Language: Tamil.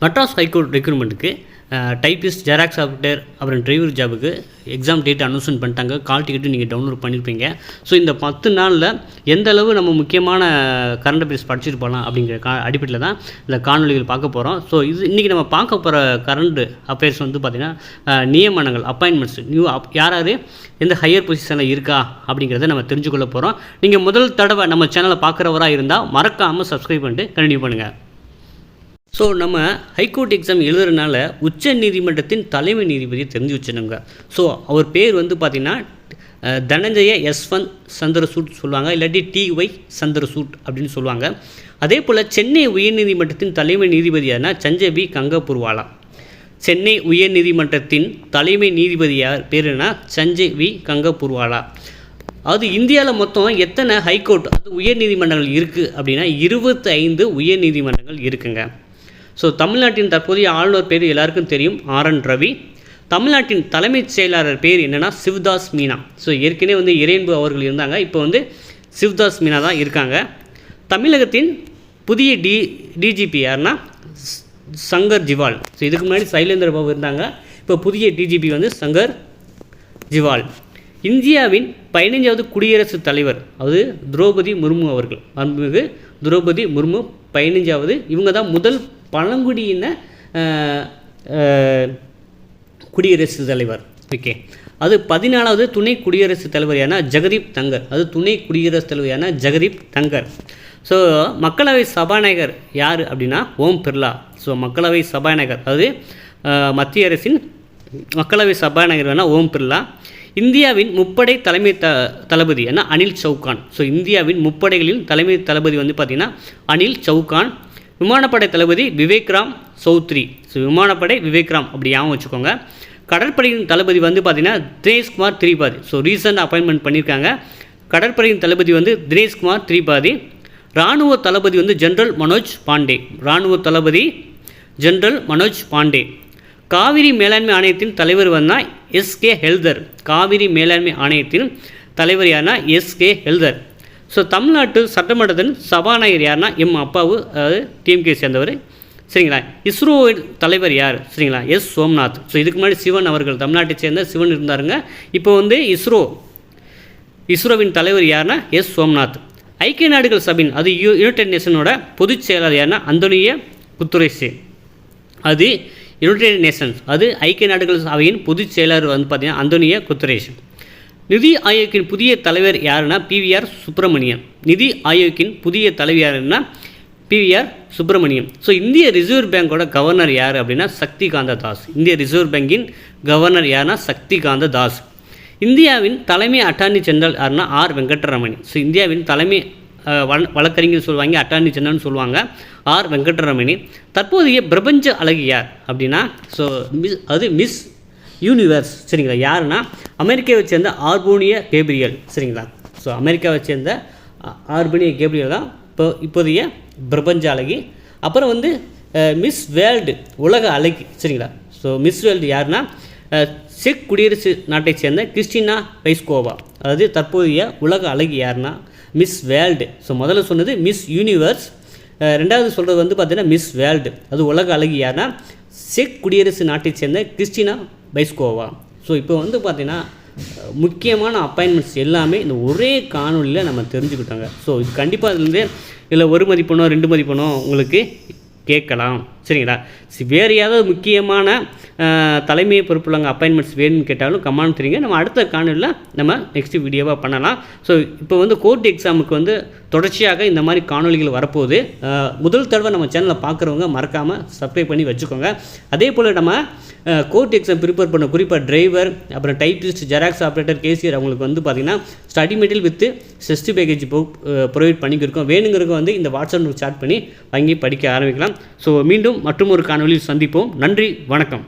மெட்ராஸ் ஹைகோர்ட் ரெக்ரூட்மெண்ட்டுக்கு டைப்பிஸ்ட், ஜெராக்ஸ் ஆப்ரேட்டர், அப்புறம் டிரைவர் ஜாபுக்கு எக்ஸாம் டேட் அனௌன்ஸ்மெண்ட் பண்ணிட்டாங்க. கால் டிக்கெட்டு நீங்கள் டவுன்லோட் பண்ணியிருப்பீங்க. ஸோ இந்த 10 நாளில் எந்த அளவு நம்ம முக்கியமான கரண்ட் அஃபேர்ஸ் படிச்சுட்டு போகலாம் அப்படிங்கிற அடிப்படையில் தான் இந்த காணொலிகள் பார்க்க போகிறோம். ஸோ இன்றைக்கி நம்ம பார்க்க போகிற கரண்ட் அஃபேர்ஸ் வந்து பார்த்திங்கன்னா நியமனங்கள், அப்பாயின்மெண்ட்ஸ், யார் எந்த ஹையர் பொசிஷனில் இருக்கா அப்படிங்கிறத நம்ம தெரிஞ்சுக்கொள்ள போகிறோம். நீங்கள் முதல் தடவை நம்ம சேனலை பார்க்குறவராக இருந்தால் மறக்காமல் சப்ஸ்கிரைப் பண்ணிட்டு கண்டினியூ பண்ணுங்கள். ஸோ நம்ம ஹைகோர்ட் எக்ஸாம் எழுதுறதுனால உச்ச நீதிமன்றத்தின் தலைமை நீதிபதியை தெரிஞ்சு வச்சுருங்க. ஸோ அவர் பேர் வந்து பார்த்திங்கன்னா தனஞ்சய யஸ்வந்த் சந்திரசூட் சொல்லுவாங்க, இல்லாட்டி TY சந்திரசூட் அப்படின்னு சொல்லுவாங்க. அதே போல் சென்னை உயர்நீதிமன்றத்தின் தலைமை நீதிபதியான சஞ்சய் B. கங்கபூர்வாலா. சென்னை உயர்நீதிமன்றத்தின் தலைமை நீதிபதியார் பேருனா சஞ்சய் V. கங்கபூர்வாலா. அது இந்தியாவில் மொத்தம் எத்தனை ஹைகோர்ட், அது உயர்நீதிமன்றங்கள் இருக்குது அப்படின்னா 25 உயர்நீதிமன்றங்கள் இருக்குங்க. ஸோ தமிழ்நாட்டின் தற்போதைய ஆளுநர் பேர் எல்லாருக்கும் தெரியும், RN ரவி. தமிழ்நாட்டின் தலைமைச் செயலாளர் பேர் என்னென்னா சிவ்தாஸ் மீனா. ஸோ ஏற்கனவே வந்து இறையன்பு அவர்கள் இருந்தாங்க, இப்போ வந்து சிவ்தாஸ் மீனா தான் இருக்காங்க. தமிழகத்தின் புதிய DGP யாருன்னா சங்கர் ஜிவால். ஸோ இதுக்கு முன்னாடி சைலேந்திர பாபு இருந்தாங்க, இப்போ புதிய DGP வந்து சங்கர் ஜிவால். இந்தியாவின் 15வது குடியரசுத் தலைவர் அது திரௌபதி முர்மு அவர்கள். அன்புமிகு திரௌபதி முர்மு 15வது. இவங்க தான் முதல் பழங்குடியின குடியரசுத் தலைவர். ஓகே, அது 14வது துணை குடியரசுத் தலைவரான ஜெகதீப் தங்கர். அது துணை குடியரசுத் தலைவரான ஜெகதீப் தங்கர். ஸோ மக்களவை சபாநாயகர் யார் அப்படின்னா ஓம் பிர்லா. ஸோ மக்களவை சபாநாயகர் அது மத்திய அரசின் மக்களவை சபாநாயகர் வேணால் ஓம் பிர்லா. இந்தியாவின் முப்படை தலைமை தளபதி என்ன அனில் சௌகான். ஸோ இந்தியாவின் முப்படைகளின் தலைமை தளபதி வந்து பார்த்திங்கன்னா அனில் சௌகான். விமானப்படை தளபதி விவேக்ராம் சௌத்ரி. ஸோ விமானப்படை விவேக்ராம் அப்படி ஞாபகம் வச்சுக்கோங்க. கடற்படையின் தளபதி வந்து பார்த்திங்கன்னா தினேஷ்குமார் திரிபாதி. ஸோ ரீசெண்டாக அப்பாயின்மெண்ட் பண்ணியிருக்காங்க. கடற்படையின் தளபதி வந்து தினேஷ்குமார் திரிபாதி. இராணுவ தளபதி வந்து ஜென்ரல் மனோஜ் பாண்டே. இராணுவ தளபதி ஜென்ரல் மனோஜ் பாண்டே. காவிரி மேலாண்மை ஆணையத்தின் தலைவர் வந்தால் SK ஹெல்தர். காவிரி மேலாண்மை ஆணையத்தின் தலைவர் யாருன்னா SK ஹெல்தர். ஸோ தமிழ்நாட்டு சட்டமன்றத்தின் சபாநாயகர் யாருன்னா அப்பாவு, அதாவது TMK சேர்ந்தவர். சரிங்களா. இஸ்ரோ தலைவர் யார் சரிங்களா, S சோம்நாத். ஸோ இதுக்கு முன்னாடி சிவன் அவர்கள், தமிழ்நாட்டை சேர்ந்த சிவன் இருந்தாருங்க. இப்போ வந்து இஸ்ரோவின் தலைவர் யாருன்னா S சோம்நாத். ஐக்கிய நாடுகள் சபையின் அது யுனைடெட் நேஷனோட பொதுச் செயலாளர் யாருன்னா அந்தோனியோ குத்தரேஸ். அது யுனைடெட் நேஷன்ஸ் அது ஐக்கிய நாடுகள் சபையின் பொதுச் செயலாளர் வந்து பார்த்திங்கன்னா அந்தோனியோ குத்தரேஸ். நிதி ஆயோக்கின் புதிய தலைவர் யாருன்னா PVR சுப்பிரமணியம். நிதி ஆயோக்கின் புதிய தலைவர் யாருன்னா PVR சுப்பிரமணியம். ஸோ இந்திய ரிசர்வ் பேங்கோட கவர்னர் யார் அப்படின்னா சக்திகாந்த தாஸ். இந்திய ரிசர்வ் பேங்கின் கவர்னர் யாருன்னா சக்திகாந்த தாஸ். இந்தியாவின் தலைமை அட்டார்னி ஜெனரல் யாருன்னா R வெங்கட்ரமணி. ஸோ இந்தியாவின் தலைமை வழக்கறிஞர் சொல்லுவாங்க, அட்டார்னி ஜெனரல்னு சொல்லுவாங்க, R வெங்கட்ரமணி. தற்போதைய பிரபஞ்ச அழகி யார் அப்படின்னா ஸோ அது மிஸ் யூனிவர்ஸ். சரிங்களா. யாருன்னா அமெரிக்காவை சேர்ந்த ஆர்போனியா கேப்ரியல். சரிங்களா. ஸோ அமெரிக்காவை சேர்ந்த ஆர்போனியா கேப்ரியல் தான் இப்போதைய பிரபஞ்ச அழகி. அப்புறம் வந்து மிஸ் வேர்ல்டு உலக அழகி. சரிங்களா. ஸோ மிஸ் வேர்ல்டு யாருன்னா செக் குடியரசு நாட்டை சேர்ந்த கிறிஸ்டினா வைஸ்கோவா. அதாவது தற்போதைய உலக அழகி யாருன்னா மிஸ் வேர்ல்டு. ஸோ முதல்ல சொன்னது மிஸ் யூனிவர்ஸ், ரெண்டாவது சொல்கிறது வந்து பார்த்திங்கன்னா மிஸ் வேர்ல்டு. அது உலக அழகி யாருன்னா செக் குடியரசு நாட்டை சேர்ந்த கிறிஸ்டினா வைஸ்கோவா. ஸோ இப்போ வந்து பார்த்திங்கன்னா முக்கியமான அப்பாயின்மெண்ட்ஸ் எல்லாமே இந்த ஒரே காணொலியில் நம்ம தெரிஞ்சுக்கிட்டாங்க. ஸோ இது கண்டிப்பாக அதுலேருந்து இல்லை 1 மதிப்பெண்ணோ 2 மதிப்பெண்ணோ உங்களுக்கு கேட்கலாம். சரிங்களா. வேறு ஏதாவது முக்கியமான தலைமை பொறுப்புள்ளவங்க அப்பாயின்மெண்ட்ஸ் வேணும்னு கேட்டாலும் கமெண்ட் தெரியுங்க. நம்ம அடுத்த காணொலியில் நம்ம நெக்ஸ்ட் வீடியோவாக பண்ணலாம். ஸோ இப்போ வந்து கோர்ட் எக்ஸாமுக்கு வந்து தொடர்ச்சியாக இந்த மாதிரி காணொலிகள் வரப்போகுது. முதல் தடவை நம்ம சேனலில் பார்க்குறவங்க மறக்காமல் சப்ஸ்கிரைப் பண்ணி வச்சுக்கோங்க. அதே போல் நம்ம கோர்ட் எக்ஸாம் ப்ரிப்பேர் பண்ண குறிப்பாக டிரைவர், அப்புறம் டைப்பிஸ்ட், ஜெராக்ஸ் ஆப்ரேட்டர், கேசியர் அவங்களுக்கு வந்து பார்த்திங்கன்னா ஸ்டடி மெட்டீரியல் வித் செஸ்ட் பேக்கேஜ் ப்ரொவைட் பண்ணிக்கிருக்கோம். வேணுங்கிறவங்க வந்து இந்த வாட்ஸ்அப் சாட் பண்ணி வாங்கி படிக்க ஆரம்பிக்கலாம். ஸோ மீண்டும் மற்றும் ஒரு காணொலியில் சந்திப்போம். நன்றி, வணக்கம்.